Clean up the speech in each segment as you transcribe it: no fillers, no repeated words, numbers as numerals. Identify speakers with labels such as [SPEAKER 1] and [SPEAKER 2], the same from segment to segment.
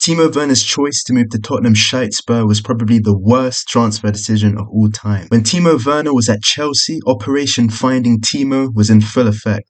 [SPEAKER 1] Timo Werner's choice to move to Tottenham Spurs was probably the worst transfer decision of all time. When Timo Werner was at Chelsea, Operation Finding Timo was in full effect.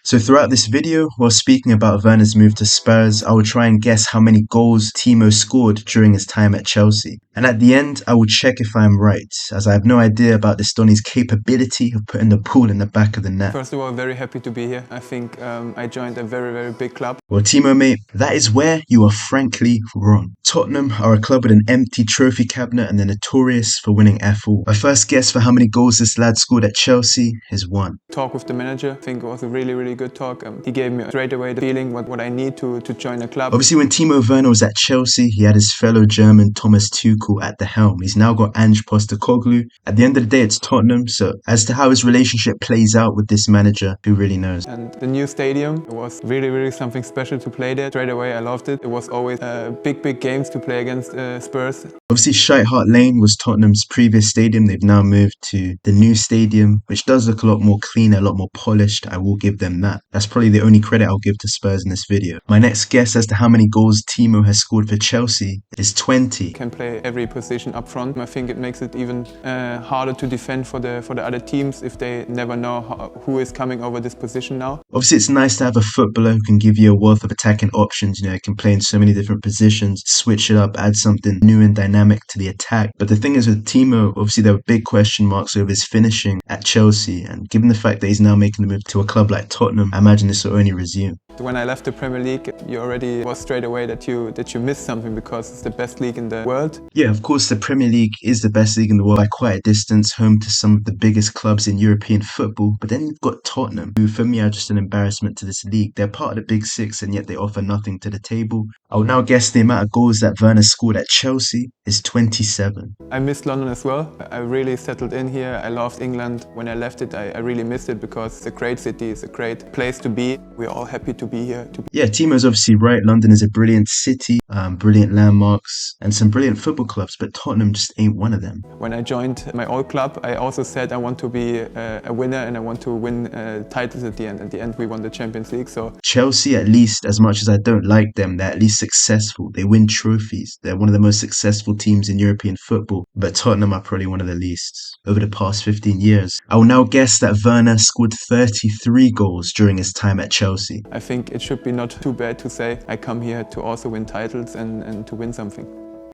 [SPEAKER 1] So throughout this video, while speaking about Werner's move to Spurs, I will try and guess how many goals Timo scored during his time at Chelsea. And at the end, I will check if I am right, as I have no idea about this Donny's capability of putting the ball in the back of the net.
[SPEAKER 2] First of all, very happy to be here. I think I joined a very, very big club.
[SPEAKER 1] Well, Timo, mate, that is where you are frankly wrong. Tottenham are a club with an empty trophy cabinet and they're notorious for winning F all. My first guess for how many goals this lad scored at Chelsea is 1.
[SPEAKER 2] Talk with the manager, I think it was a really, really good talk. He gave me straight away the feeling what I need to join a club.
[SPEAKER 1] Obviously, when Timo Werner was at Chelsea, he had his fellow German Thomas Tuchel at the helm. He's now got Ange Postecoglou. At the end of the day, it's Tottenham, so as to how his relationship plays out with this manager, who really knows?
[SPEAKER 2] And the new stadium, it was really, really something special to play there. Straight away, I loved it. It was always big games to play against Spurs.
[SPEAKER 1] Obviously, Shite Hart Lane was Tottenham's previous stadium. They've now moved to the new stadium, which does look a lot more cleaner, a lot more polished. I will give them that. That's probably the only credit I'll give to Spurs in this video. My next guess as to how many goals Timo has scored for Chelsea is 20.
[SPEAKER 2] Can play every position up front. I think it makes it even harder to defend for the other teams if they never know who is coming over this position now.
[SPEAKER 1] Obviously, it's nice to have a footballer who can give you a wealth of attacking options. You know, he can play in so many different positions, switch it up, add something new and dynamic to the attack. But the thing is with Timo, obviously there were big question marks over his finishing at Chelsea, and given the fact that he's now making the move to a club like Tottenham, I imagine this will only resume.
[SPEAKER 2] When I left the Premier League, you already was straight away that you missed something because it's the best league in the world.
[SPEAKER 1] Yeah, of course, the Premier League is the best league in the world by quite a distance, home to some of the biggest clubs in European football. But then you've got Tottenham, who for me are just an embarrassment to this league. They're part of the Big Six, and yet they offer nothing to the table. I will now guess the amount of goals that Werner scored at Chelsea is 27.
[SPEAKER 2] I missed London as well. I really settled in here. I loved England. When I left it, I really missed it because it's a great city, it's a great place to be. We're all happy to be here.
[SPEAKER 1] Yeah, Timo's obviously right. London is a brilliant city, brilliant landmarks, and some brilliant football clubs, but Tottenham just ain't one of them.
[SPEAKER 2] When I joined my old club, I also said I want to be a winner and I want to win titles at the end. At the end, we won the Champions League. So
[SPEAKER 1] Chelsea, at least, as much as I don't like them, they're at least successful. They win trophies. They're one of the most successful teams in European football, but Tottenham are probably one of the least over the past 15 years. I will now guess that Werner scored 33 goals during his time at Chelsea.
[SPEAKER 2] I think it should be not too bad to say I come here to also win titles and to win something.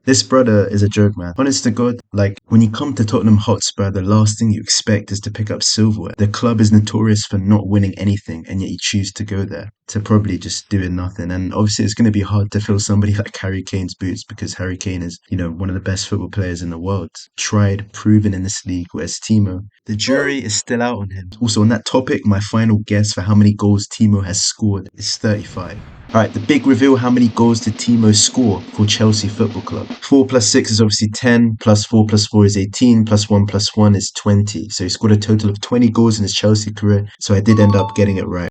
[SPEAKER 1] This brother is a joke, man. Honest to God, like, when you come to Tottenham Hotspur, the last thing you expect is to pick up silverware. The club is notorious for not winning anything, and yet you choose to go there to probably just doing nothing. And obviously it's going to be hard to fill somebody like Harry Kane's boots because Harry Kane is, you know, one of the best football players in the world. Tried, proven in this league, whereas Timo, the jury is still out on him. Also, on that topic, my final guess for how many goals Timo has scored is 35. Alright, the big reveal, how many goals did Timo score for Chelsea Football Club? 4 plus 6 is obviously 10, plus 4 plus 4 is 18, plus 1 plus 1 is 20. So he scored a total of 20 goals in his Chelsea career, so I did end up getting it right.